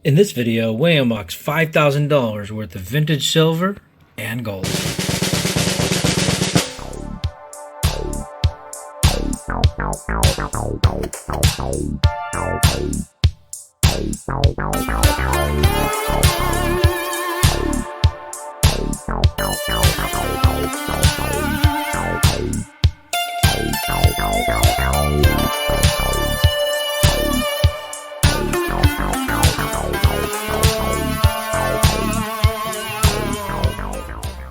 In this video, we unbox $5,000 worth of vintage silver and gold.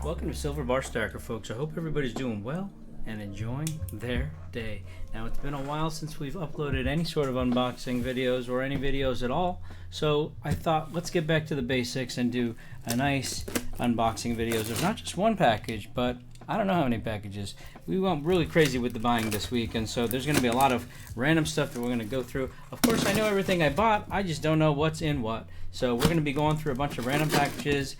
Welcome to Silver Bar Stacker, folks. I hope everybody's doing well and enjoying their day. Now, it's been a while since we've uploaded any sort of unboxing videos or any videos at all, so I thought let's get back to the basics and do a nice unboxing videos. There's not just one package, but I don't know how many packages. We went really crazy with the buying this week, and so there's going to be a lot of random stuff that we're going to go through. Of course, I know everything I bought, I just don't know what's in what. So we're going to be going through a bunch of random packages.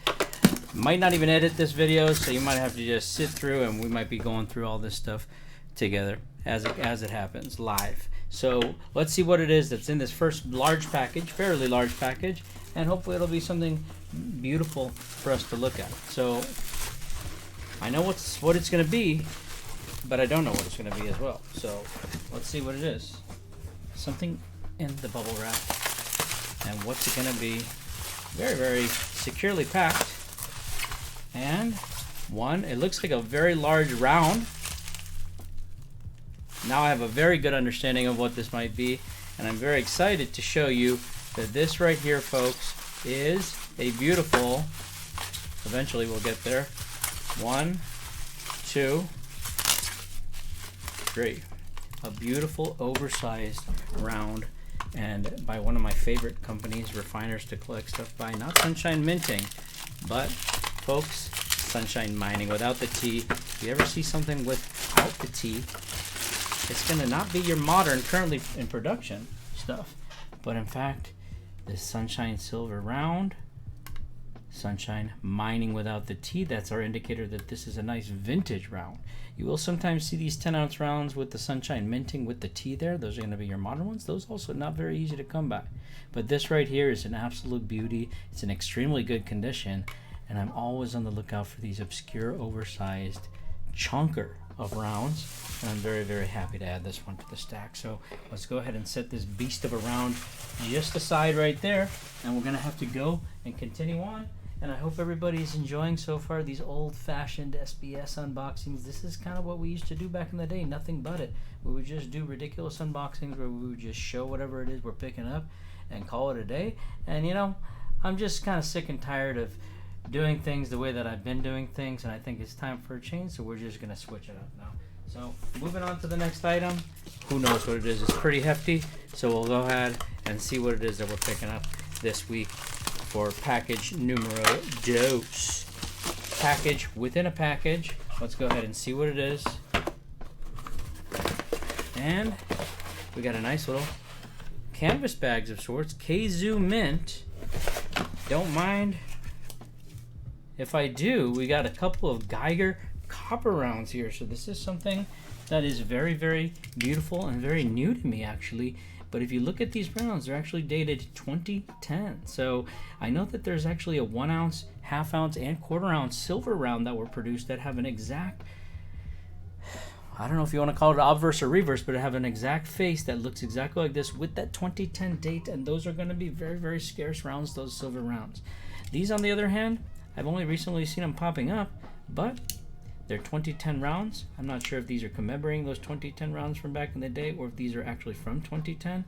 Might not even edit this video, so you might have to just sit through, and we might be going through all this stuff together as it happens live. So let's see what it is that's in this first large package, fairly large package, and hopefully it'll be something beautiful for us to look at. So I know what it's going to be, but I don't know what it's going to be as well. So let's see what it is. Something in the bubble wrap, and what's it going to be? Very, very securely packed. And one, it looks like a very large round. Now I have a very good understanding of what this might be, and I'm very excited to show you that this right here, folks, is a beautiful, eventually we'll get there, 1, 2, 3, a beautiful oversized round, and by one of my favorite companies, refiners to collect stuff by, not Sunshine Minting, but folks, Sunshine Mining without the T. If you ever see something without the T, it's going to not be your modern, currently in production stuff, but in fact, this Sunshine Silver round, Sunshine Mining without the T, that's our indicator that this is a nice vintage round. You will sometimes see these 10-ounce rounds with the Sunshine Minting with the T there. Those are going to be your modern ones. Those also not very easy to come by. But this right here is an absolute beauty. It's in extremely good condition. And I'm always on the lookout for these obscure, oversized chunker of rounds. And I'm very, very happy to add this one to the stack. So let's go ahead and set this beast of a round just aside right there. And we're going to have to go and continue on. And I hope everybody's enjoying so far these old-fashioned SBS unboxings. This is kind of what we used to do back in the day, nothing but it. We would just do ridiculous unboxings where we would just show whatever it is we're picking up and call it a day. And, you know, I'm just kind of sick and tired of doing things the way that I've been doing things, and I think it's time for a change, so we're just going to switch it up now. So moving on to the next item. Who knows what it is? It's pretty hefty, so we'll go ahead and see what it is that we're picking up this week for package numero dos. Package within a package. Let's go ahead and see what it is. And we got a nice little canvas bags of sorts. Kazoo Mint. Don't mind if I do. We got a couple of Geiger copper rounds here. So this is something that is very, very beautiful and very new to me, actually. But if you look at these rounds, they're actually dated 2010. So I know that there's actually a 1 ounce, half ounce, and quarter ounce silver round that were produced that have an exact, I don't know if you want to call it obverse or reverse, but it have an exact face that looks exactly like this with that 2010 date. And those are going to be very, very scarce rounds, those silver rounds. These, on the other hand, I've only recently seen them popping up, but they're 2010 rounds. I'm not sure if these are commemorating those 2010 rounds from back in the day or if these are actually from 2010.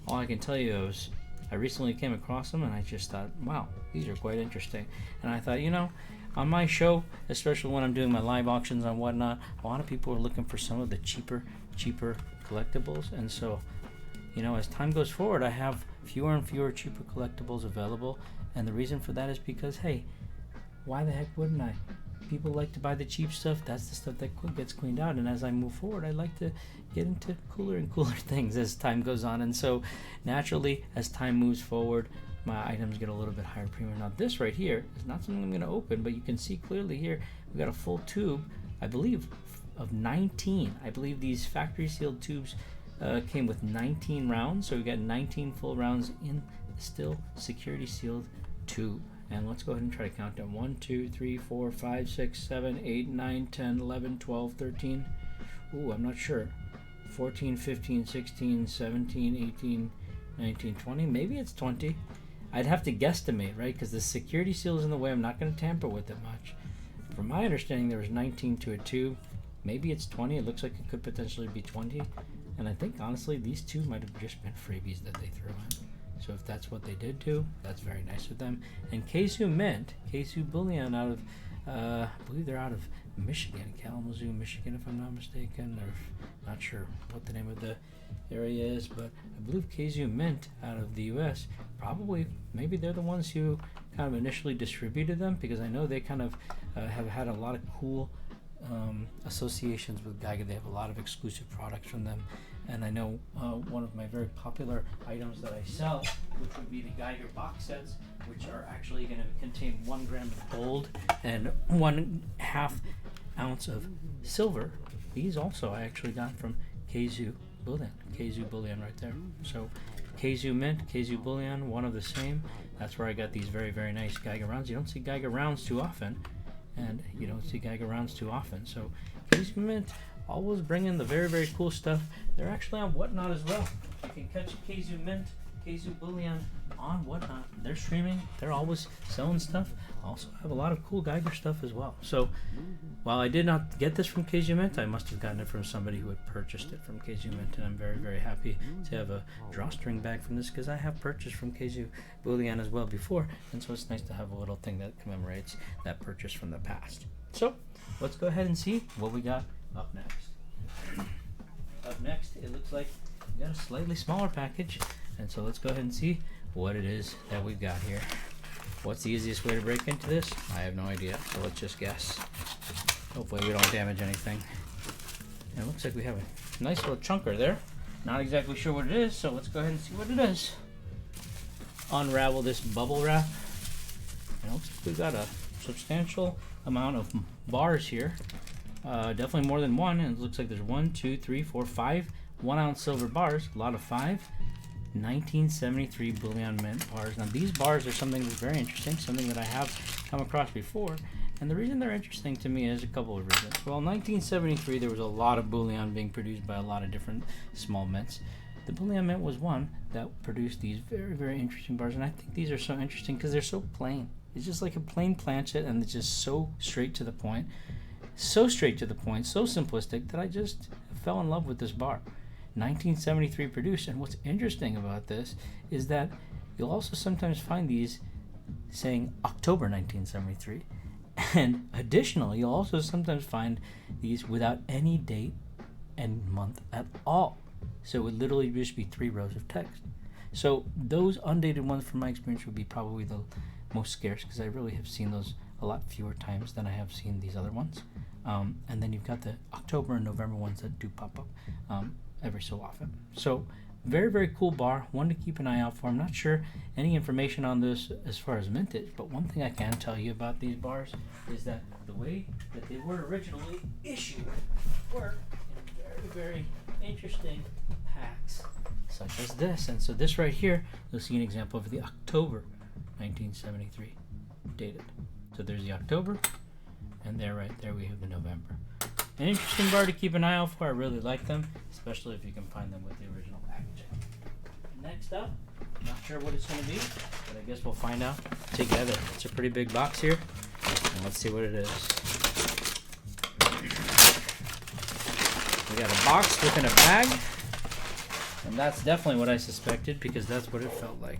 All I can tell you is I recently came across them and I just thought, wow, these are quite interesting. And I thought, you know, on my show, especially when I'm doing my live auctions and whatnot, a lot of people are looking for some of the cheaper collectibles. And so, you know, as time goes forward, I have fewer and fewer cheaper collectibles available. And the reason for that is because, hey, why the heck wouldn't I? People like to buy the cheap stuff. That's the stuff that gets cleaned out. And as I move forward, I like to get into cooler and cooler things as time goes on. And so naturally, as time moves forward, my items get a little bit higher premium. Now this right here is not something I'm going to open, but you can see clearly here, we got a full tube, I believe, of 19. I believe these factory sealed tubes came with 19 rounds. So we got 19 full rounds in still security sealed tube. And let's go ahead and try to count them. 1, 2, 3, 4, 5, 6, 7, 8, 9, 10, 11, 12, 13. Ooh, I'm not sure. 14, 15, 16, 17, 18, 19, 20. Maybe it's 20. I'd have to guesstimate, right? Because the security seal is in the way. I'm not going to tamper with it much. From my understanding, there was 19 to a tube. Maybe it's 20. It looks like it could potentially be 20. And I think, honestly, these two might have just been freebies that they threw in. So if that's what they did do, that's very nice of them. And Kazoo Mint, Kazoo Bullion out of, I believe they're out of Michigan, Kalamazoo, Michigan, if I'm not mistaken. Or not sure what the name of the area is, but I believe Kazoo Mint out of the U.S. probably, maybe they're the ones who kind of initially distributed them, because I know they kind of have had a lot of cool associations with Geiger. They have a lot of exclusive products from them. And I know one of my very popular items that I sell, which would be the Geiger box sets, which are actually going to contain 1 gram of gold and 1/2 ounce of silver. These also I actually got from Kazoo Bullion right there. So Kazoo Mint, Kazoo Bullion, one of the same. That's where I got these very, very nice Geiger rounds. You don't see Geiger rounds too often, and you don't see Geiger rounds too often. So Kazoo Mint always bringing the very, very cool stuff. They're actually on Whatnot as well. You can catch a Kazoo Mint, Kazoo Bullion on Whatnot. They're streaming. They're always selling stuff. Also have a lot of cool Geiger stuff as well. So while I did not get this from Kazoo Mint, I must have gotten it from somebody who had purchased it from Kazoo Mint, and I'm very, very happy to have a drawstring bag from this, because I have purchased from Kazoo Bullion as well before, and so it's nice to have a little thing that commemorates that purchase from the past. So let's go ahead and see what we got up next. Up next, it looks like we got a slightly smaller package, and so let's go ahead and see what it is that we've got here. What's the easiest way to break into this? I have no idea, so let's just guess. Hopefully we don't damage anything. And it looks like we have a nice little chunker there. Not exactly sure what it is, so let's go ahead and see what it is. Unravel this bubble wrap. And it looks like we've got a substantial amount of bars here. Definitely more than one, and it looks like there's 1, 2, 3, 4, 5 1-ounce silver bars, a lot of 5. 1973 Bullion Mint bars. Now these bars are something that's very interesting, something that I have come across before, and the reason they're interesting to me is a couple of reasons. Well, in 1973 there was a lot of bullion being produced by a lot of different small mints. The Bullion Mint was one that produced these very, very interesting bars, and I think these are so interesting because they're so plain. It's just like a plain planchet, and it's just so straight to the point. So straight to the point, so simplistic, that I just fell in love with this bar. 1973 produced, and what's interesting about this is that you'll also sometimes find these saying October 1973, and additionally you'll also sometimes find these without any date and month at all. So it would literally just be 3 rows of text. So those undated ones, from my experience, would be probably the most scarce, because I really have seen those a lot fewer times than I have seen these other ones. And then you've got the October and November ones that do pop up every so often. So very, very cool bar, one to keep an eye out for. I'm not sure any information on this as far as mintage, but one thing I can tell you about these bars is that the way that they were originally issued were in very, very interesting packs, such as this. And so this right here, you'll see an example of the October 1973 dated. So there's the October, and there, right there, we have the November. An interesting bar to keep an eye out for. I really like them, especially if you can find them with the original packaging. Next up, not sure what it's going to be, but I guess we'll find out together. It's a pretty big box here, and let's see what it is. We got a box within a bag, and that's definitely what I suspected, because that's what it felt like.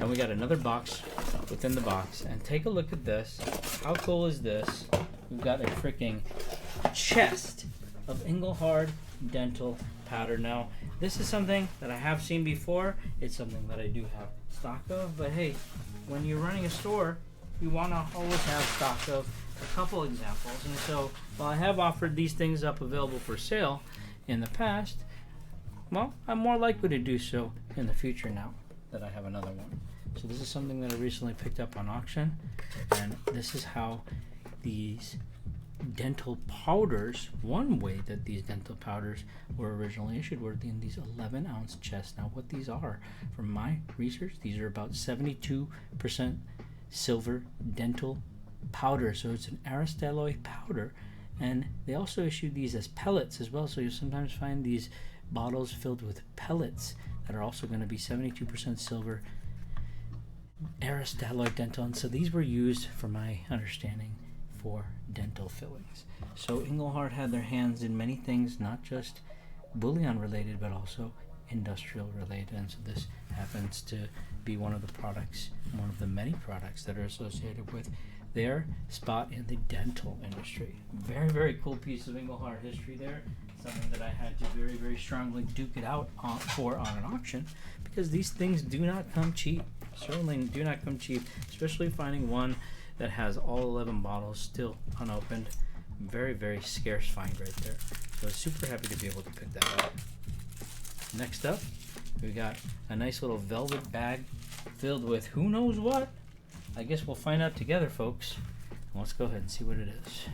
And we got another box within the box, and take a look at this. How cool is this? We've got a freaking chest of Engelhard dental powder. Now, this is something that I have seen before. It's something that I do have stock of, but hey, when you're running a store, you want to always have stock of a couple examples. And so while I have offered these things up available for sale in the past, well, I'm more likely to do so in the future now that I have another one. So this is something that I recently picked up on auction, and this is how these dental powders, one way that these dental powders were originally issued were in these 11-ounce chests. Now what these are, from my research, these are about 72% silver dental powder. So it's an aristalloy powder, and they also issued these as pellets as well. So you'll sometimes find these bottles filled with pellets that are also going to be 72% silver aristalloy dental. And so these were used, from my understanding, for dental fillings. So Engelhard had their hands in many things, not just bullion related, but also industrial related. And so this happens to be one of the products, one of the many products that are associated with their spot in the dental industry. Very, very cool piece of Engelhard history there. Something that I had to very, very strongly duke it out for on an auction, because these things do not come cheap. Certainly do not come cheap, especially finding one that has all 11 bottles still unopened. Very, very scarce find right there. So super happy to be able to pick that up. Next up, we got a nice little velvet bag filled with who knows what. I guess we'll find out together, folks. Let's go ahead and see what it is.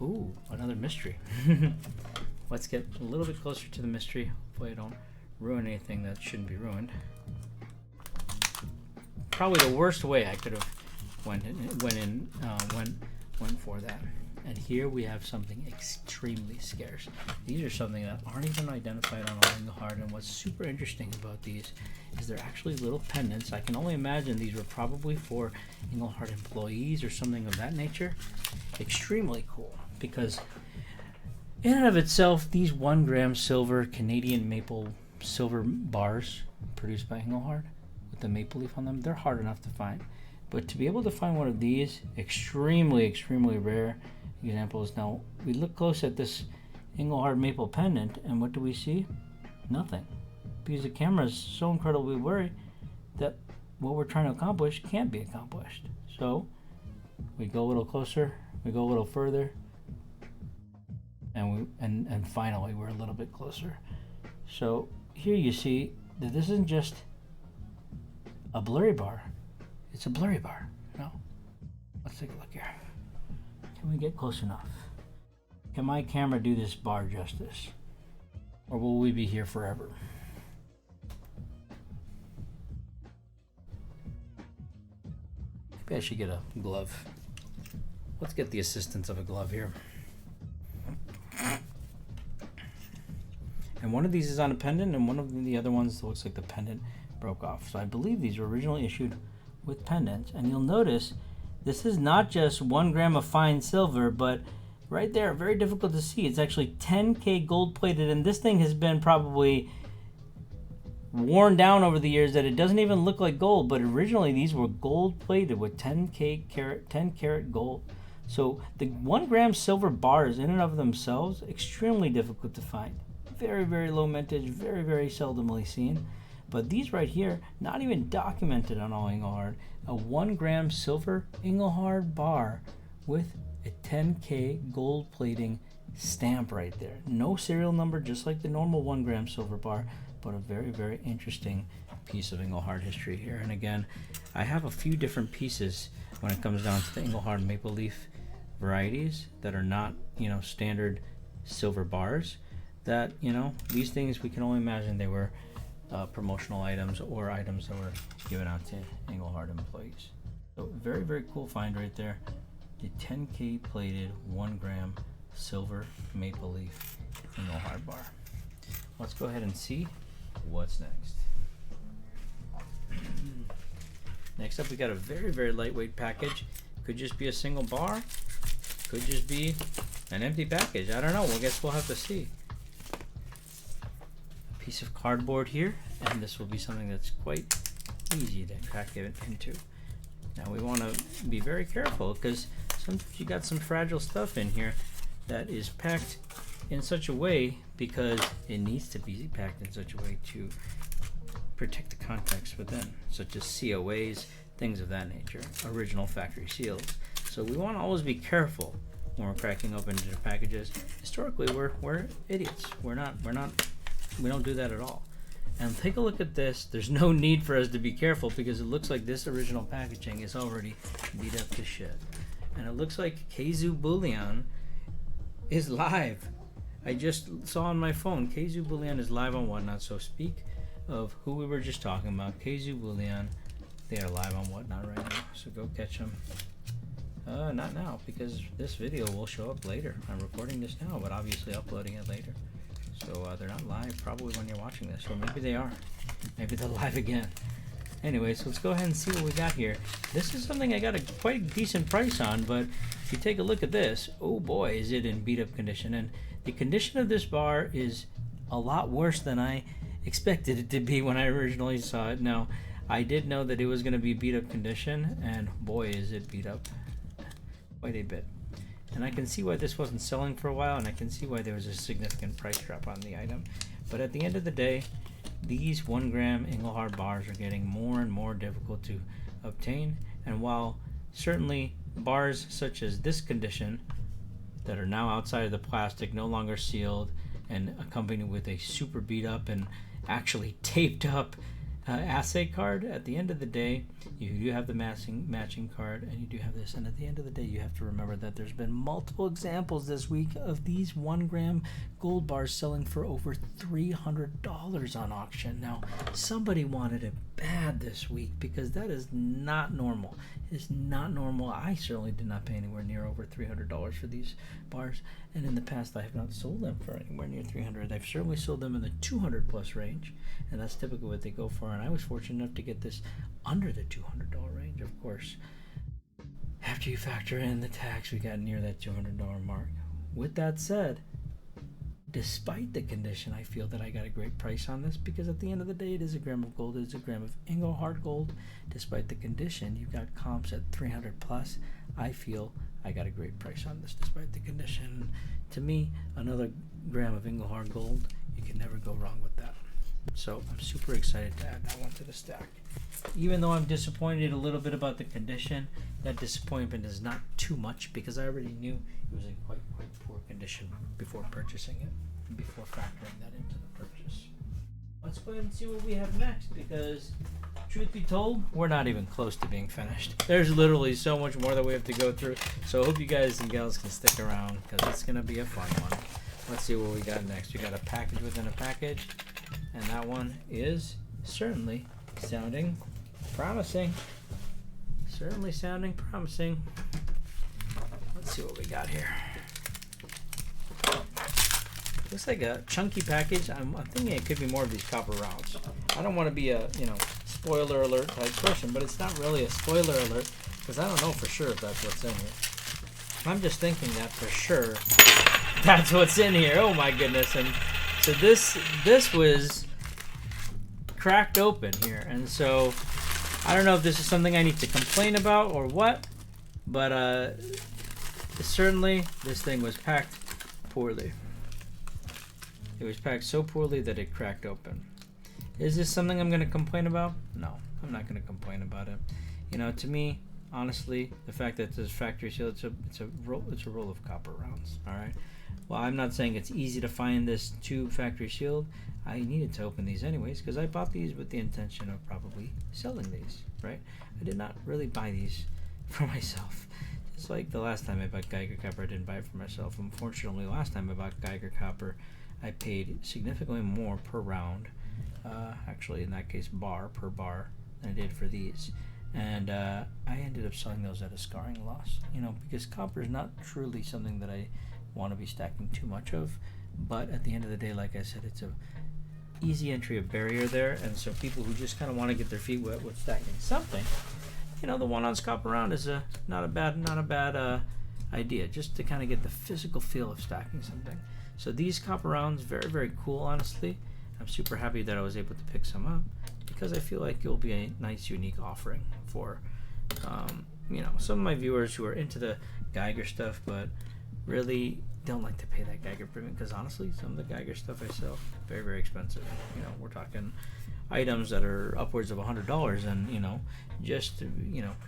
Ooh, another mystery. Let's get a little bit closer to the mystery. Hopefully I don't ruin anything that shouldn't be ruined. Probably the worst way I could have went for that. And here we have something extremely scarce. These are something that aren't even identified on Engelhard, and what's super interesting about these is they're actually little pendants. I can only imagine these were probably for Engelhard employees or something of that nature. Extremely cool, because in and of itself, these 1 gram silver Canadian maple silver bars produced by Engelhard with the maple leaf on them, they're hard enough to find. But to be able to find one of these, extremely, extremely rare examples. Now, we look close at this Engelhard maple pendant, and what do we see? Nothing. Because the camera is so incredibly blurry that what we're trying to accomplish can't be accomplished. So, we go a little closer, we go a little further, and finally we're a little bit closer. So, here you see that this isn't just a blurry bar. It's a blurry bar. No. Let's take a look here. Can we get close enough? Can my camera do this bar justice? Or will we be here forever? Maybe I should get a glove. Let's get the assistance of a glove here. And one of these is on a pendant, and one of the other ones looks like the pendant broke off. So I believe these were originally issued with pendants, and you'll notice this is not just 1 gram of fine silver, but right there, very difficult to see. It's actually 10K gold plated, and this thing has been probably worn down over the years that it doesn't even look like gold, but originally these were gold plated with 10 karat gold. So the 1 gram silver bars in and of themselves, extremely difficult to find. Very, very low mintage, very, very seldomly seen. But these right here, not even documented on all Engelhard. A 1 gram silver Engelhard bar with a 10K gold plating stamp right there. No serial number, just like the normal 1 gram silver bar, but a very, very interesting piece of Engelhard history here. And again, I have a few different pieces when it comes down to the Engelhard maple leaf varieties that are not, standard silver bars. That, these things, we can only imagine they were promotional items or items that were given out to Engelhard employees. So very, very cool find right there. The 10K plated 1 gram silver maple leaf Engelhard bar. Let's go ahead and see what's next. Next up, we got a very, very lightweight package. Could just be a single bar. Could just be an empty package. I don't know. I guess we'll have to see. Piece of cardboard here, and this will be something that's quite easy to crack it into. Now we want to be very careful, because sometimes you got some fragile stuff in here that is packed in such a way because it needs to be packed in such a way to protect the contents within, such as COAs, things of that nature, original factory seals. So we want to always be careful when we're cracking open the packages. Historically, we're idiots. We don't do that at all. And take a look at this. There's no need for us to be careful because it looks like this original packaging is already beat up to shit. And it looks like Keizu Bullion is live. I just saw on my phone, Keizu Bullion is live on Whatnot. So speak of who we were just talking about, Keizu Bullion, they are live on Whatnot right now. So go catch them. Not now, because this video will show up later. I'm recording this now, but obviously uploading it later. So they're not live probably when you're watching this, or maybe they are. Maybe they're live again. Anyways, let's go ahead and see what we got here. This is something I got a quite decent price on, but if you take a look at this, oh boy, is it in beat up condition. And the condition of this bar is a lot worse than I expected it to be when I originally saw it. Now, I did know that it was going to be beat up condition, and boy, is it beat up quite a bit. And I can see why this wasn't selling for a while, and I can see why there was a significant price drop on the item. But at the end of the day, these 1 gram Engelhard bars are getting more and more difficult to obtain. And while certainly bars such as this condition that are now outside of the plastic, no longer sealed, and accompanied with a super beat up and actually taped up assay card, at the end of the day, you do have the matching card, and you do have this. And at the end of the day, you have to remember that there's been multiple examples this week of these 1 gram gold bars selling for over $300 on auction. Now, somebody wanted it bad this week because that is not normal. It is not normal. I certainly did not pay anywhere near over $300 for these bars, and in the past I have not sold them for anywhere near $300. I've certainly sold them in the $200 plus range, and that's typically what they go for. And I was fortunate enough to get this under the $200 range. Of course, after you factor in the tax, we got near that $200 mark. With that said, despite the condition, I feel that I got a great price on this because at the end of the day, it is a gram of gold. It is a gram of Engelhard gold. Despite the condition, you've got comps at 300 plus. I feel I got a great price on this despite the condition. To me, another gram of Engelhard gold, you can never go wrong with that. So I'm super excited to add that one to the stack. Even though I'm disappointed a little bit about the condition, that disappointment is not too much because I already knew it was in quite poor condition before purchasing it, before factoring that into the purchase. Let's go ahead and see what we have next, because truth be told, we're not even close to being finished. There's literally so much more that we have to go through. So I hope you guys and gals can stick around because it's going to be a fun one. Let's see what we got next. We got a package within a package, and that one is certainly sounding promising. Certainly sounding promising. Let's see what we got here. Looks like a chunky package. I'm thinking it could be more of these copper rounds. I don't want to be a spoiler alert type person, but it's not really a spoiler alert because I don't know for sure if that's what's in here. I'm just thinking that for sure that's what's in here. Oh my goodness. And so this was cracked open here, and so I don't know if this is something I need to complain about or what, but certainly this thing was packed poorly. It was packed so poorly that it cracked open. Is this something I'm going to complain about? No, I'm not going to complain about it. To me, honestly, the fact that this factory sealed, it's a roll of copper rounds. All right. Well, I'm not saying it's easy to find this tube factory sealed. I needed to open these anyways because I bought these with the intention of probably selling these, right? I did not really buy these for myself. Just like the last time I bought Geiger Copper, I didn't buy it for myself. Unfortunately, last time I bought Geiger Copper, I paid significantly more per round, actually in that case per bar, than I did for these. And I ended up selling those at a scarring loss, because copper is not truly something that I want to be stacking too much of. But at the end of the day, like I said, it's a easy entry of barrier there, and so people who just kind of want to get their feet wet with stacking something, the 1 ounce copper round is not a bad idea, just to kind of get the physical feel of stacking something. So these copper rounds, very, very cool, honestly. I'm super happy that I was able to pick some up because I feel like it will be a nice, unique offering for, some of my viewers who are into the Geiger stuff, but really don't like to pay that Geiger premium because honestly, some of the Geiger stuff I sell, very, very expensive. We're talking items that are upwards of $100 and, just,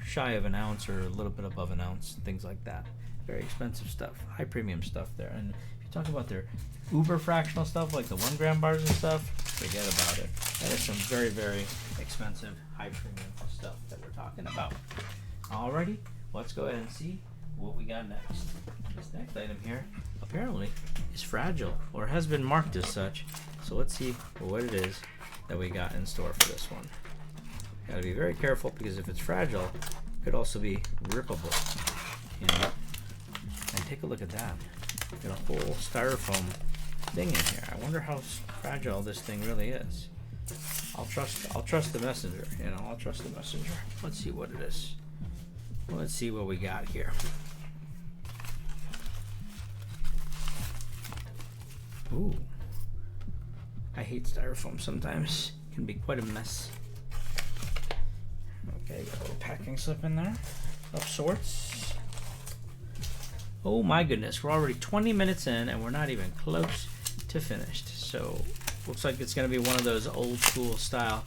shy of an ounce or a little bit above an ounce, things like that. Very expensive stuff, high premium stuff there. And if you You talk about their uber fractional stuff like the 1 gram bars and stuff, forget about it. That is some very, very expensive, high premium stuff that we're talking about. Alrighty, let's go ahead and see what we got next. This next item here apparently is fragile or has been marked as such. So let's see what it is that we got in store for this one. Gotta be very careful because if it's fragile, it could also be rippable. You know? And take a look at that. Got a whole styrofoam thing in here. I wonder how fragile this thing really is. I'll trust the messenger. You know, I'll trust the messenger. Let's see what it is. Let's see what we got here. Ooh. I hate styrofoam sometimes. It can be quite a mess. Okay, got a little packing slip in there of sorts. Oh my goodness, we're already 20 minutes in and we're not even close to finished. So looks like it's going to be one of those old school style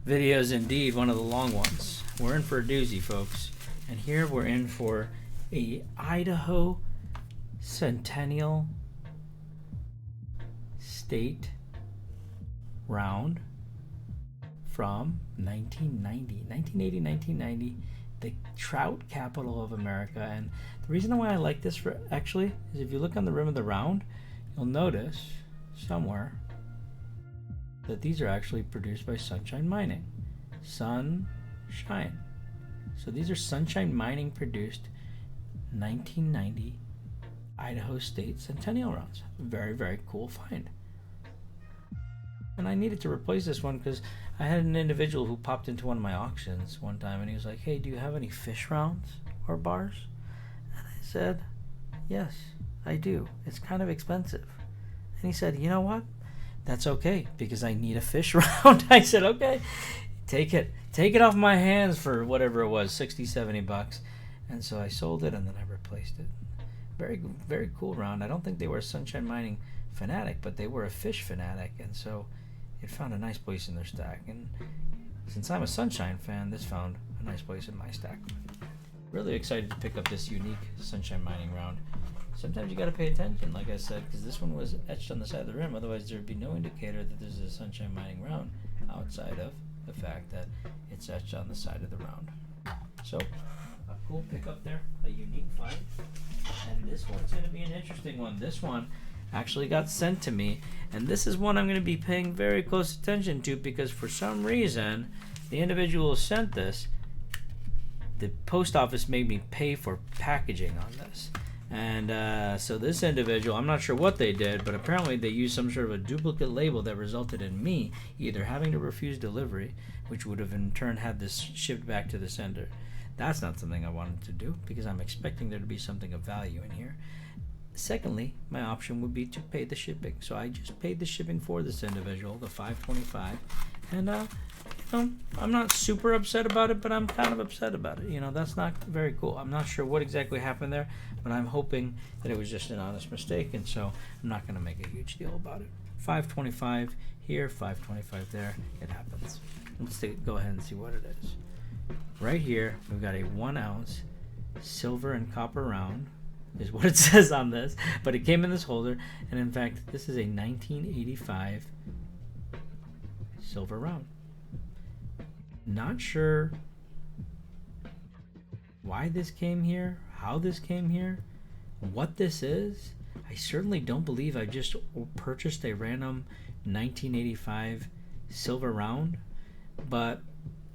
videos indeed, one of the long ones. We're in for a doozy, folks. And here we're in for a Idaho Centennial State round from 1980, the trout capital of America. And the reason why I like this actually is if you look on the rim of the round, you'll notice somewhere that these are actually produced by Sunshine Mining. Sunshine. So these are Sunshine Mining produced 1990 Idaho State Centennial rounds. Very, very cool find. And I needed to replace this one because I had an individual who popped into one of my auctions one time and he was like, hey, do you have any fish rounds or bars? And I said, yes, I do. It's kind of expensive. And he said, you know what? That's okay because I need a fish round. I said, okay, take it off my hands for whatever it was, 60, 70 bucks. And so I sold it and then I replaced it. Very, very cool round. I don't think they were a Sunshine Mining fanatic, but they were a fish fanatic. And so it found a nice place in their stack. And since I'm a Sunshine fan, this found a nice place in my stack. Really excited to pick up this unique Sunshine Mining round. Sometimes you got to pay attention, like I said, because this one was etched on the side of the rim. Otherwise, there would be no indicator that this is a Sunshine Mining round outside of the fact that it's etched on the side of the round. So, a cool pickup there, a unique find. And this one's going to be an interesting one. This one actually got sent to me, and this is one I'm going to be paying very close attention to because for some reason, the individual who sent this, the post office made me pay for packaging on this. And so this individual, I'm not sure what they did, but apparently they used some sort of a duplicate label that resulted in me either having to refuse delivery, which would have in turn had this shipped back to the sender. That's not something I wanted to do because I'm expecting there to be something of value in here. Secondly, my option would be to pay the shipping. So I just paid the shipping for this individual, the $5.25, and I'm not super upset about it, but I'm kind of upset about it. You know, that's not very cool. I'm not sure what exactly happened there, but I'm hoping that it was just an honest mistake, and so I'm not going to make a huge deal about it. $5.25 here, $5.25 there. It happens. Let's go ahead and see what it is. Right here, we've got a 1 ounce silver and copper round, is what it says on this, but it came in this holder, and in fact, this is a 1985 silver round. Not sure why this came here, how this came here, what this is. I certainly don't believe I just purchased a random 1985 silver round, but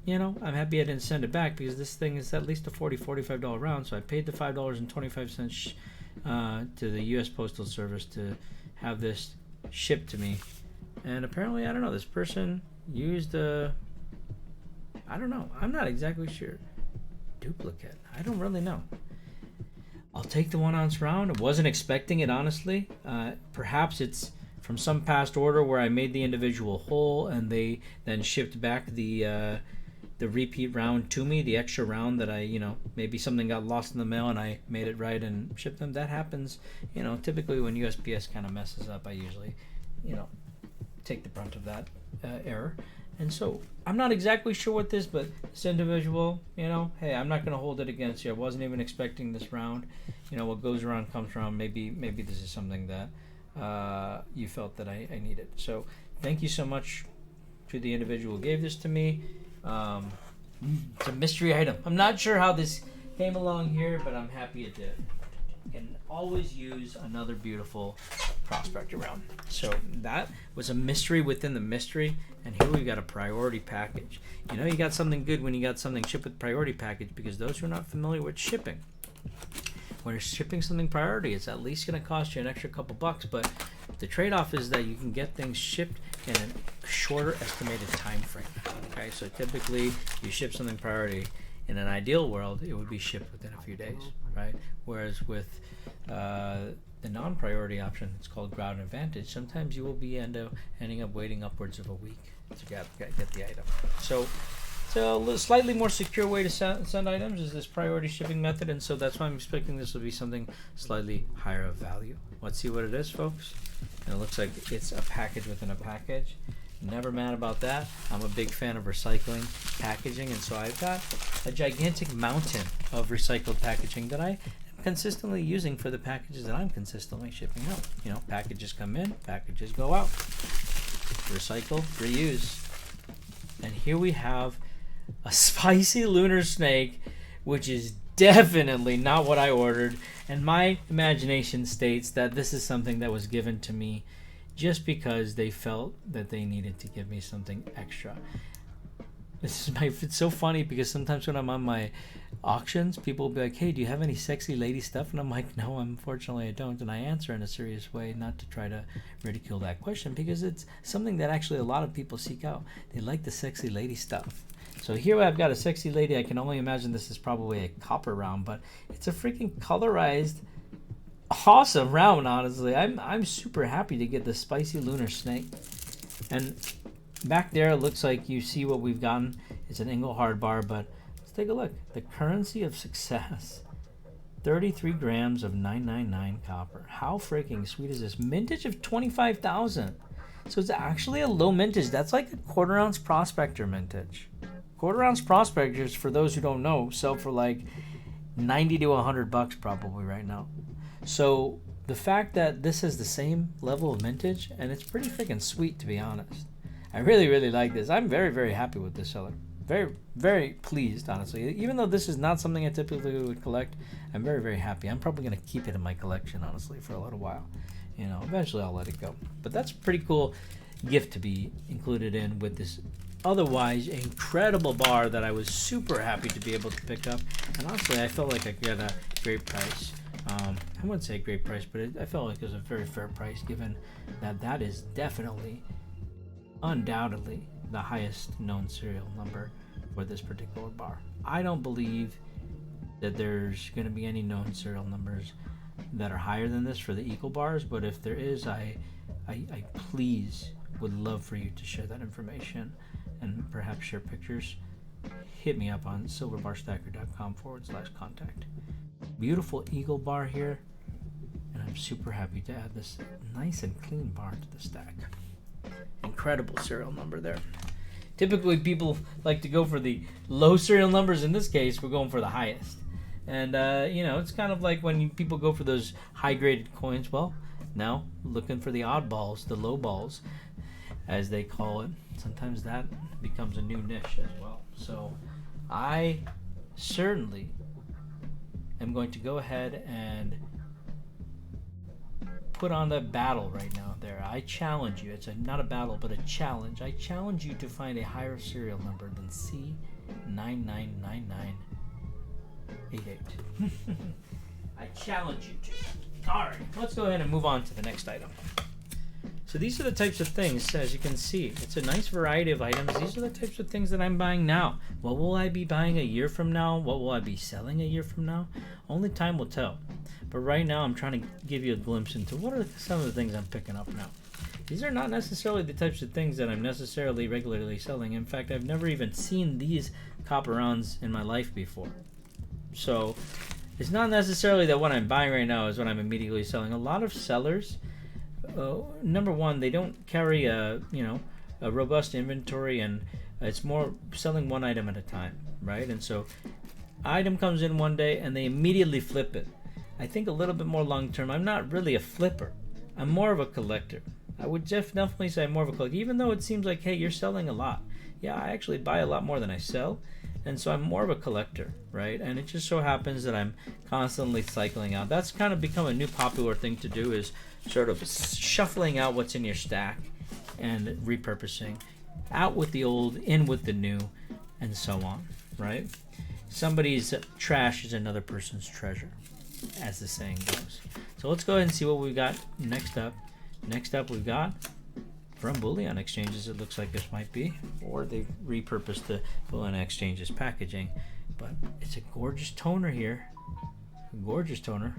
you know, I'm happy I didn't send it back because this thing is at least a $45 round, so I paid the $5.25 to the U.S. Postal Service to have this shipped to me. And apparently, I don't know, this person used a, I don't know, I'm not exactly sure. Duplicate, I don't really know. I'll take the 1 ounce round. I wasn't expecting it, honestly. Perhaps it's from some past order where I made the individual whole and they then shipped back the repeat round to me, the extra round that I, you know, maybe something got lost in the mail and I made it right and shipped them. That happens, you know, typically when USPS kind of messes up, I usually, you know, take the brunt of that error. And so I'm not exactly sure what this, but this individual, you know, hey, I'm not going to hold it against you. I wasn't even expecting this round. You know, what goes around comes around. Maybe this is something that you felt that I needed. So thank you so much to the individual who gave this to me. It's a mystery item. I'm not sure how this came along here, but I'm happy it did. Can always use another beautiful Prospector round. So that was a mystery within the mystery, and here we got a priority package. You know, you got something good when you got something shipped with priority package, because those who are not familiar with shipping, when you're shipping something priority, it's at least going to cost you an extra couple bucks, but the trade-off is that you can get things shipped in a shorter estimated time frame. Okay, so typically you ship something priority, in an ideal world, it would be shipped within a few days, right? Whereas with the non-priority option, it's called Ground Advantage, sometimes you will be ending up waiting upwards of a week to get the item. So a slightly more secure way to send items is this priority shipping method, and so that's why I'm expecting this will be something slightly higher of value. Let's see what it is, folks. And it looks like it's a package within a package. Never mad about that. I'm a big fan of recycling packaging, and so I've got a gigantic mountain of recycled packaging that I am consistently using for the packages that I'm consistently shipping out. You know, packages come in, packages go out. Recycle, reuse. And here we have a spicy lunar snake, which is definitely not what I ordered, and my imagination states that this is something that was given to me just because they felt that they needed to give me something extra. It's so funny because sometimes when I'm on my auctions, people will be like, hey, do you have any sexy lady stuff? And I'm like, no, unfortunately I don't. And I answer in a serious way, not to try to ridicule that question, because it's something that actually a lot of people seek out. They like the sexy lady stuff. So here I've got a sexy lady. I can only imagine this is probably a copper round, but it's a freaking colorized awesome round, honestly. I'm super happy to get the spicy lunar snake. And back there it looks like you see what we've gotten. It's an Engelhard bar, but let's take a look. The currency of success. 33 grams of 999 copper. How freaking sweet is this? Mintage of 25,000. So it's actually a low mintage. That's like a quarter-ounce Prospector mintage. Quarter-ounce Prospectors, for those who don't know, sell for like 90 to 100 bucks probably right now. So the fact that this has the same level of mintage, and it's pretty freaking sweet, to be honest. I really, really like this. I'm very, very happy with this seller. Very, very pleased, honestly. Even though this is not something I typically would collect, I'm very, very happy. I'm probably going to keep it in my collection, honestly, for a little while. You know, eventually I'll let it go. But that's a pretty cool gift to be included in with this otherwise incredible bar that I was super happy to be able to pick up. And honestly, I felt like I got a great price. I wouldn't say great price, but I felt like it was a very fair price, given that that is definitely, undoubtedly, the highest known serial number for this particular bar. I don't believe that there's going to be any known serial numbers that are higher than this for the Eagle bars, but if there is, I please would love for you to share that information and perhaps share pictures. Hit me up on silverbarstacker.com/contact. Beautiful Eagle bar here, and I'm super happy to add this nice and clean bar to the stack. Incredible serial number there. Typically people like to go for the low serial numbers. In this case, we're going for the highest. And you know, it's kind of like when people go for those high graded coins. Well, now looking for the oddballs, the low balls, as they call it. Sometimes that becomes a new niche as well. So I certainly am going to go ahead and put on the battle right now there. I challenge you. It's not a battle, but a challenge. I challenge you to find a higher serial number than C999988. I challenge you to. All right, let's go ahead and move on to the next item. So these are the types of things, as you can see, it's a nice variety of items. These are the types of things that I'm buying now. What will I be buying a year from now? What will I be selling a year from now? Only time will tell. But right now I'm trying to give you a glimpse into what are some of the things I'm picking up now. These are not necessarily the types of things that I'm necessarily regularly selling. In fact, I've never even seen these copper rounds in my life before. So it's not necessarily that what I'm buying right now is what I'm immediately selling. A lot of sellers, number one, they don't carry a a robust inventory, and it's more selling one item at a time, right? And so item comes in one day and they immediately flip it. I think a little bit more long term. I'm not really a flipper. I'm more of a collector. I would definitely say I'm more of a collector, even though it seems like, hey, you're selling a lot. Yeah, I actually buy a lot more than I sell, and so I'm more of a collector, right? And it just so happens that I'm constantly cycling out. That's kind of become a new popular thing to do, is sort of shuffling out what's in your stack and repurposing. Out with the old, in with the new, and so on, right? Somebody's trash is another person's treasure, as the saying goes. So let's go ahead and see what we've got next up. Next up, we've got from Bullion Exchanges. It looks like this might be, or they've repurposed the Bullion Exchanges packaging, but it's a gorgeous toner here. A gorgeous toner.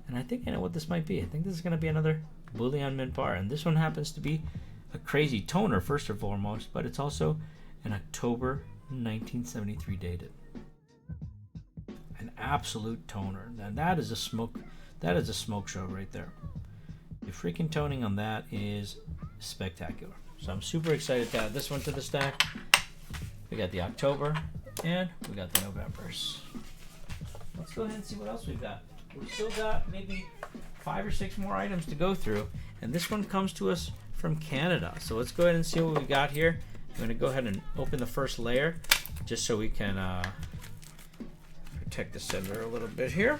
And I think I know what this might be. I think this is going to be another Bullion Mint Bar, and this one happens to be a crazy toner first and foremost, but it's also an October 1973 dated. An absolute toner. Now that is a smoke show right there. The freaking toning on that is spectacular. So I'm super excited to add this one to the stack. We got the October and we got the Novembers. Let's go ahead and see what else we've got. We've still got maybe 5 or 6 more items to go through, and this one comes to us from Canada. So let's go ahead and see what we got here. I'm going to go ahead and open the first layer just so we can protect the sender a little bit here,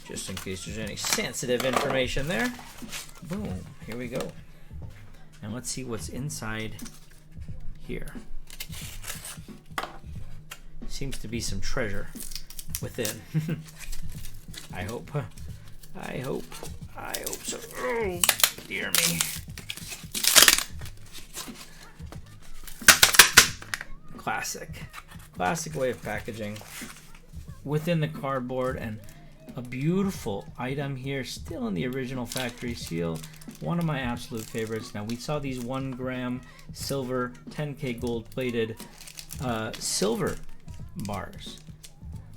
just in case there's any sensitive information there. Boom, here we go. And let's see what's inside here. Seems to be some treasure within. I hope so. Oh, dear me. Classic way of packaging within the cardboard, and a beautiful item here, still in the original factory seal. One of my absolute favorites. Now, we saw these 1 gram silver 10K gold plated silver bars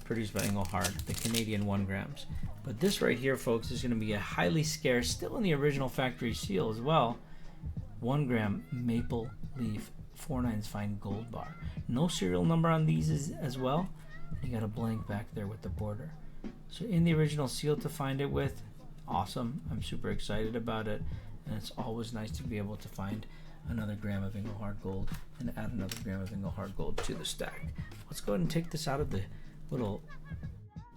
produced by Engelhard, the Canadian 1 grams. But this right here, folks, is going to be a highly scarce, still in the original factory seal as well, 1 gram maple leaf 4/9 fine gold bar. No serial number on these as well. You got a blank back there with the border. So in the original seal to find it with, awesome. I'm super excited about it, and it's always nice to be able to find another gram of Engelhard gold and add another gram of Engelhard gold to the stack. Let's go ahead and take this out of the little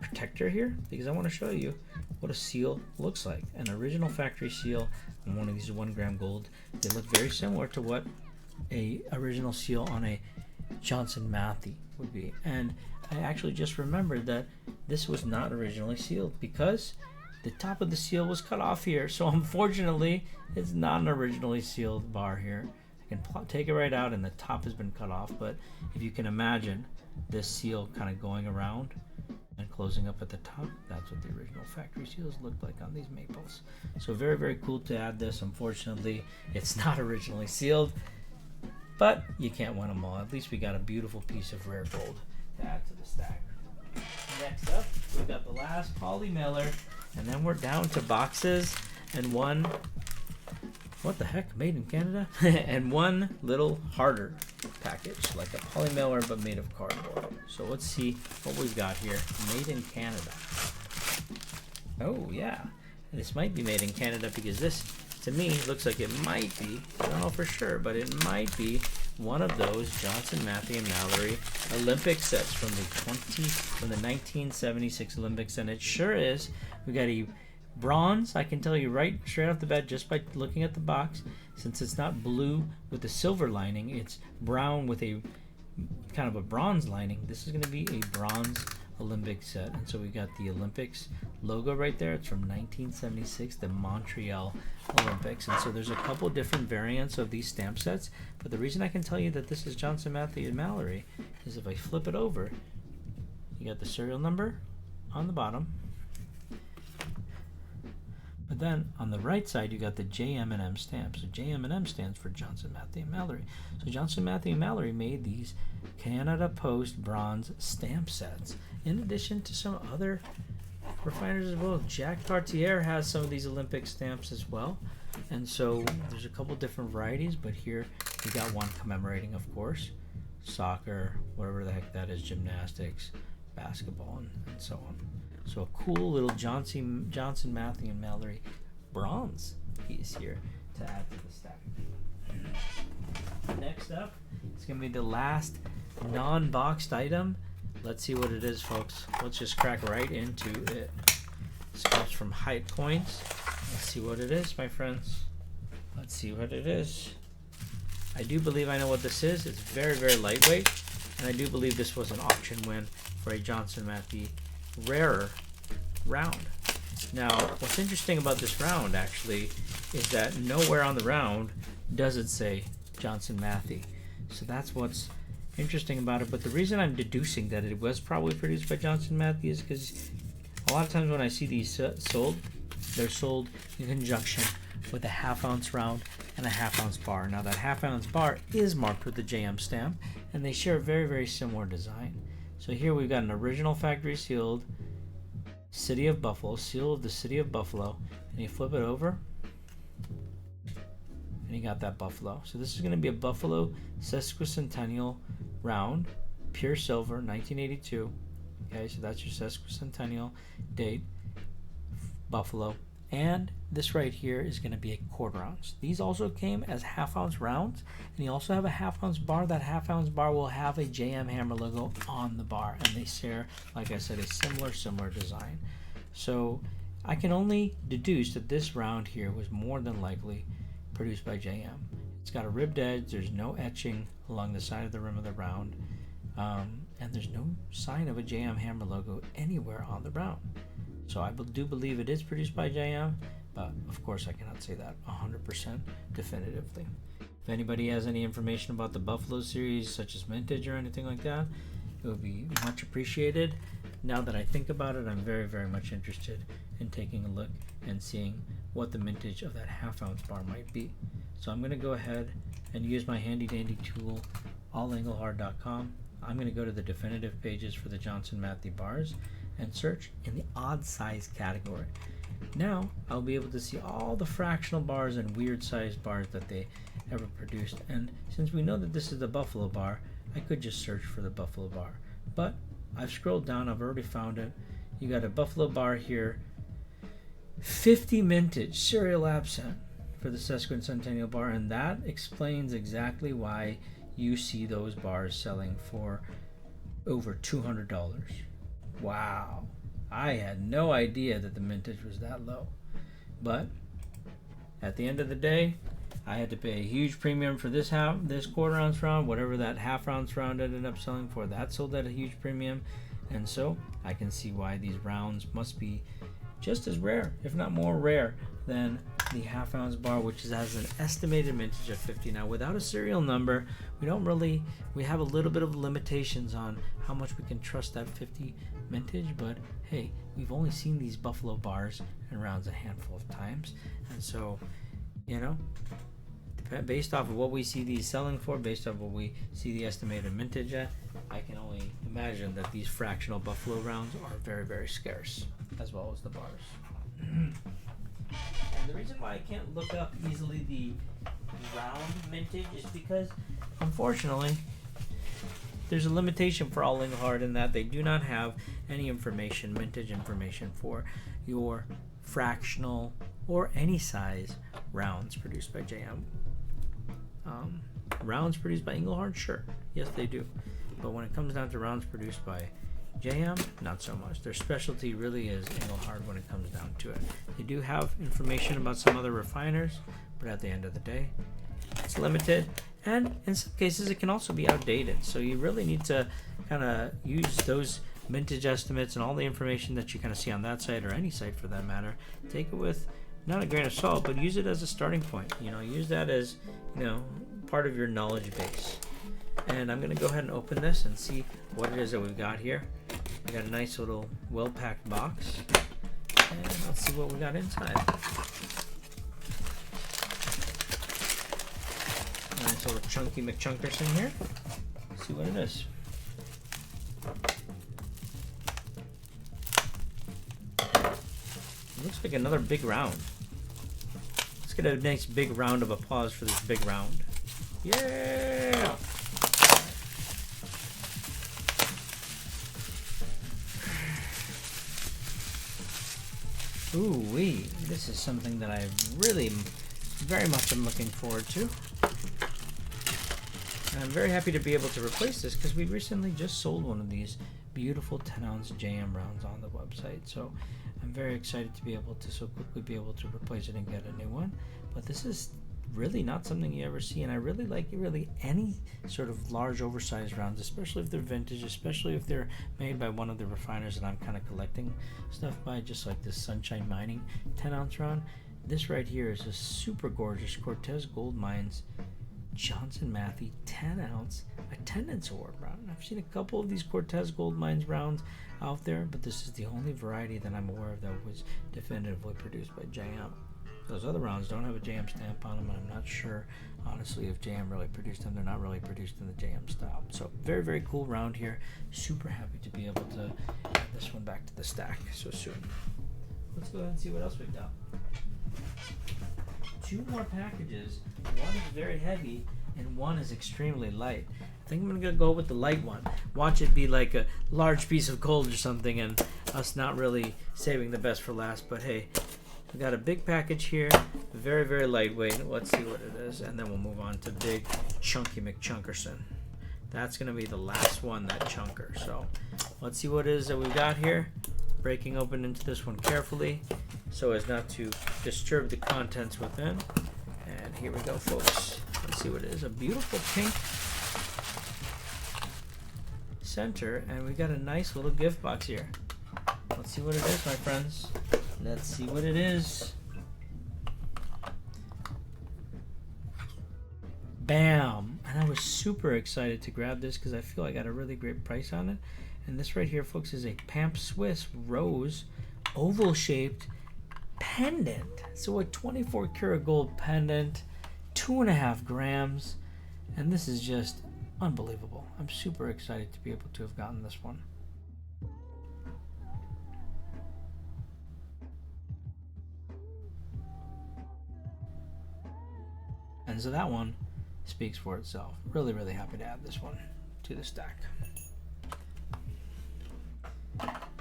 protector here, because I want to show you what a seal looks like. An original factory seal on one of these 1 gram gold. They look very similar to what a original seal on a Johnson Matthey would be. And I actually just remembered that this was not originally sealed because the top of the seal was cut off here. So unfortunately, it's not an originally sealed bar here. I can take it right out and the top has been cut off. But if you can imagine this seal kind of going around and closing up at the top, that's what the original factory seals looked like on these maples. So very, very cool to add this. Unfortunately, it's not originally sealed, but you can't win them all. At least we got a beautiful piece of rare gold to add to the stack. Next up, we've got the last poly mailer, and then we're down to boxes and one, what the heck, made in Canada? And one little harder package, like a poly mailer but made of cardboard. So let's see what we've got here. Made in Canada. Oh yeah, this might be made in Canada because this, to me, looks like it might be, I don't know for sure, but it might be one of those Johnson, Matthey, and Mallory Olympic sets from the 1976 Olympics, and it sure is. We got a bronze. I can tell you right straight off the bat just by looking at the box, since it's not blue with a silver lining, it's brown with a kind of a bronze lining. This is going to be a bronze Olympic set, and so we got the Olympics logo right there. It's from 1976, the Montreal Olympics, and so there's a couple different variants of these stamp sets, but the reason I can tell you that this is Johnson, Matthey, and Mallory is if I flip it over, you got the serial number on the bottom, but then on the right side you got the JM&M stamp. So JM&M stands for Johnson, Matthey, and Mallory. So Johnson, Matthey, and Mallory made these Canada Post bronze stamp sets, in addition to some other refiners as well. Jack Cartier has some of these Olympic stamps as well. And so there's a couple different varieties, but here we got one commemorating, of course, soccer, whatever the heck that is, gymnastics, basketball, and so on. So a cool little Johnson, Matthey, and Mallory bronze piece here to add to the stack. Next up, it's going to be the last non-boxed item. Let's see what it is, folks. Let's just crack right into it. This comes from Height Coins. Let's see what it is, my friends. Let's see what it is. I do believe I know what this is. It's very, very lightweight, and I do believe this was an auction win for a Johnson Matthey rarer round. Now, what's interesting about this round, actually, is that nowhere on the round does it say Johnson Matthey. So that's what's interesting about it. But the reason I'm deducing that it was probably produced by Johnson Matthey is because a lot of times when I see these sold, they're sold in conjunction with a half-ounce round and a half-ounce bar. Now that half-ounce bar is marked with the JM stamp, and they share a very, very similar design. So here we've got an original factory sealed City of Buffalo, seal of the City of Buffalo, and you flip it over, and you got that buffalo. So this is going to be a Buffalo sesquicentennial round, pure silver, 1982. Okay, so that's your sesquicentennial date, Buffalo. And this right here is going to be a quarter ounce. These also came as half-ounce rounds, and you also have a half-ounce bar. That half-ounce bar will have a JM Hammer logo on the bar, and they share, like I said, a similar design. So I can only deduce that this round here was more than likely produced by JM. It's got a ribbed edge. There's no etching along the side of the rim of the round, and there's no sign of a JM Hammer logo anywhere on the round. So I do believe it is produced by JM, but of course I cannot say that 100% definitively. If anybody has any information about the Buffalo series, such as vintage or anything like that, it would be much appreciated. Now that I think about it, I'm very, very much interested in taking a look and seeing what the mintage of that half-ounce bar might be. So I'm going to go ahead and use my handy-dandy tool, allengelhard.com. I'm going to go to the definitive pages for the Johnson Matthey bars and search in the odd size category. Now I'll be able to see all the fractional bars and weird sized bars that they ever produced, and since we know that this is the Buffalo bar, I could just search for the Buffalo bar. But I've scrolled down, I've already found it. You got a Buffalo bar here, 50 mintage serial absent for the sesquicentennial bar, and that explains exactly why you see those bars selling for over $200. Wow, I had no idea that the mintage was that low. But at the end of the day, I had to pay a huge premium for this quarter ounce round. Whatever that half ounce round ended up selling for, that sold at a huge premium. And so I can see why these rounds must be just as rare, if not more rare, than the half ounce bar, which has an estimated mintage of 50. Now without a serial number, we have a little bit of limitations on how much we can trust that 50 mintage, but hey, we've only seen these Buffalo bars and rounds a handful of times, and so, you know, based off of what we see these selling for, based off what we see the estimated mintage at, I can only imagine that these fractional Buffalo rounds are very, very scarce, as well as the bars. And the reason why I can't look up easily the round mintage is because, unfortunately, there's a limitation for all Engelhard in that they do not have any mintage information for your fractional or any size rounds produced by JM. Rounds produced by Engelhard, sure, yes they do, but when it comes down to rounds produced by JM, not so much. Their specialty really is Engelhard when it comes down to it. They do have information about some other refiners, but at the end of the day, it's limited, and in some cases it can also be outdated. So you really need to kind of use those mintage estimates and all the information that you kind of see on that site, or any site for that matter. Take it with not a grain of salt, but use it as a starting point. You know, use that as, you know, part of your knowledge base. And I'm going to go ahead and open this and see what it is that we've got here. We got a nice little well-packed box, and let's see what we got inside. Nice little chunky McChunkerson here. Let's see what it is. It looks like another big round. It's Let's get a nice big round of applause for this big round. Yeah! Ooh wee, this is something that I really very much am looking forward to. And I'm very happy to be able to replace this because we recently just sold one of these beautiful 10-ounce JM rounds on the website. So I'm very excited to be able to so quickly be able to replace it and get a new one. But this is really not something you ever see, and I really like really any sort of large oversized rounds, especially if they're vintage, especially if they're made by one of the refiners that I'm kind of collecting stuff by, just like this Sunshine Mining 10-ounce round. This right here is a super gorgeous Cortez Gold Mines Johnson Matthey 10-ounce attendance award round. I've seen a couple of these Cortez Gold Mines rounds out there, but this is the only variety that I'm aware of that was definitively produced by JM. Those other rounds don't have a JM stamp on them, and I'm not sure, honestly, if JM really produced them. They're not really produced in the JM style. So very, very cool round here. Super happy to be able to add this one back to the stack so soon. Let's go ahead and see what else we've got. 2 more packages. One is very heavy, and one is extremely light. I think I'm going to go with the light one. Watch it be like a large piece of gold or something, and us not really saving the best for last, but hey. We got a big package here, very, very lightweight. Let's see what it is, and then we'll move on to big, chunky McChunkerson. That's going to be the last one, that chunker. So let's see what it is that we've got here. Breaking open into this one carefully so as not to disturb the contents within. And here we go, folks. Let's see what it is. A beautiful pink center, and we got a nice little gift box here. Let's see what it is, my friends. Let's see what it is. Bam! And I was super excited to grab this because I feel I got a really great price on it. And this right here, folks, is a Pamp Swiss rose oval shaped pendant. So a 24 karat gold pendant, 2.5 grams. And this is just unbelievable. I'm super excited to be able to have gotten this one. And so that one speaks for itself. Really, really happy to add this one to the stack.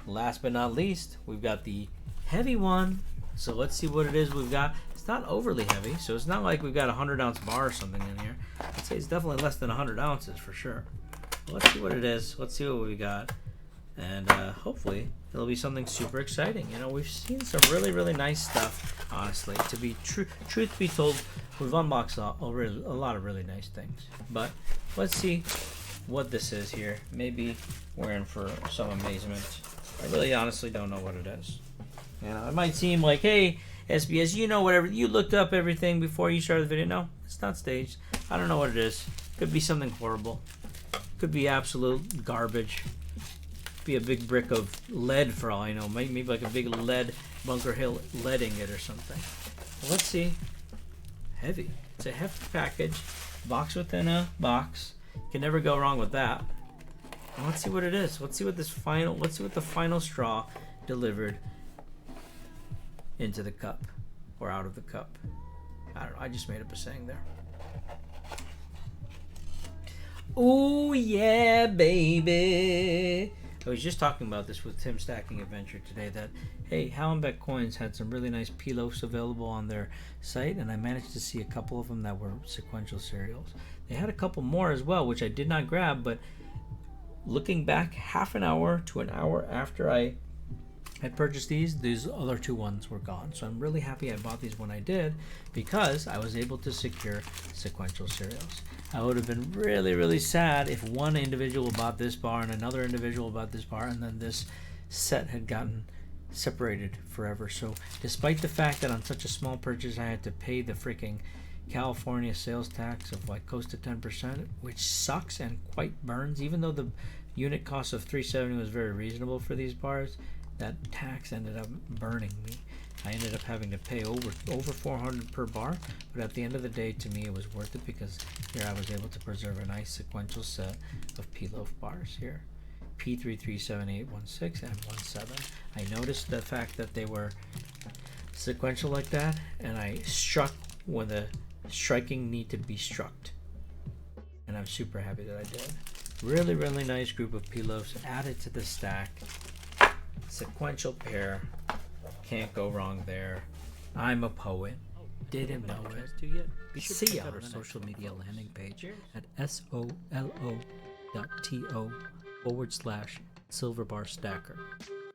Last but not least, we've got the heavy one. So let's see what it is we've got. It's not overly heavy, so it's not like we've got a 100-ounce bar or something in here. I'd say it's definitely less than 100 ounces for sure. Let's see what it is. Let's see what we got. And hopefully it'll be something super exciting. You know, we've seen some really, really nice stuff, honestly. To be truth be told, we've unboxed a lot of really nice things. But let's see what this is here. Maybe we're in for some amazement. I really honestly don't know what it is. You know, it might seem like, hey, SBS, you know whatever. You looked up everything before you started the video. No, it's not staged. I don't know what it is. Could be something horrible. Could be absolute garbage. Be a big brick of lead for all I know. Maybe like a big lead Bunker Hill lead ingot or something. Well, let's see. Heavy. It's a hefty package. Box within a box. Can never go wrong with that. And let's see what it is. Let's see what the final straw delivered into the cup or out of the cup. I don't know. I just made up a saying there. Oh yeah, baby. I was just talking about this with Tim Stacking Adventure today that, hey, Hallenbeck Coins had some really nice pilofs available on their site, and I managed to see a couple of them that were sequential serials. They had a couple more as well, which I did not grab, but looking back half an hour to an hour after I had purchased these other 2 ones were gone. So I'm really happy I bought these when I did because I was able to secure sequential serials. I would have been really, really sad if one individual bought this bar and another individual bought this bar and then this set had gotten separated forever. So despite the fact that on such a small purchase I had to pay the freaking California sales tax of like close to 10%, which sucks and quite burns, even though the unit cost of $370 was very reasonable for these bars, that tax ended up burning me. I ended up having to pay over $400 per bar, but at the end of the day, to me, it was worth it because here I was able to preserve a nice sequential set of P-loaf bars here. P337816 and 17. I noticed the fact that they were sequential like that, and I struck when the striking need to be struck. And I'm super happy that I did. Really, really nice group of pillows added to the stack. Sequential pair. Can't go wrong there. I'm a poet. Didn't know it. See our social media landing page at solo.to/silverbarstacker.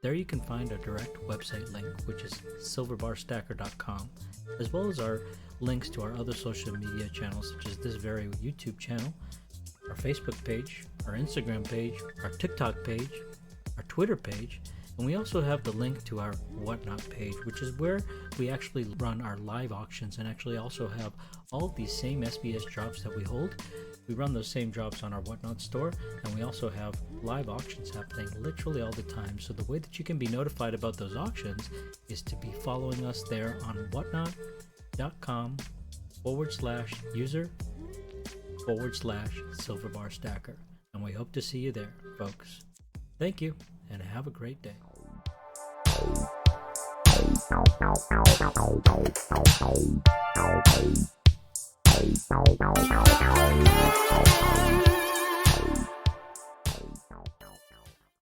There you can find our direct website link, which is silverbarstacker.com, as well as our links to our other social media channels, such as this very YouTube channel, our Facebook page, our Instagram page, our TikTok page, our Twitter page, and we also have the link to our Whatnot page, which is where we actually run our live auctions and actually also have all of these same SBS drops that we hold. We run those same drops on our Whatnot store, and we also have live auctions happening literally all the time. So the way that you can be notified about those auctions is to be following us there on whatnot.com/user/silverbarstacker. And we hope to see you there, folks. Thank you, and have a great day.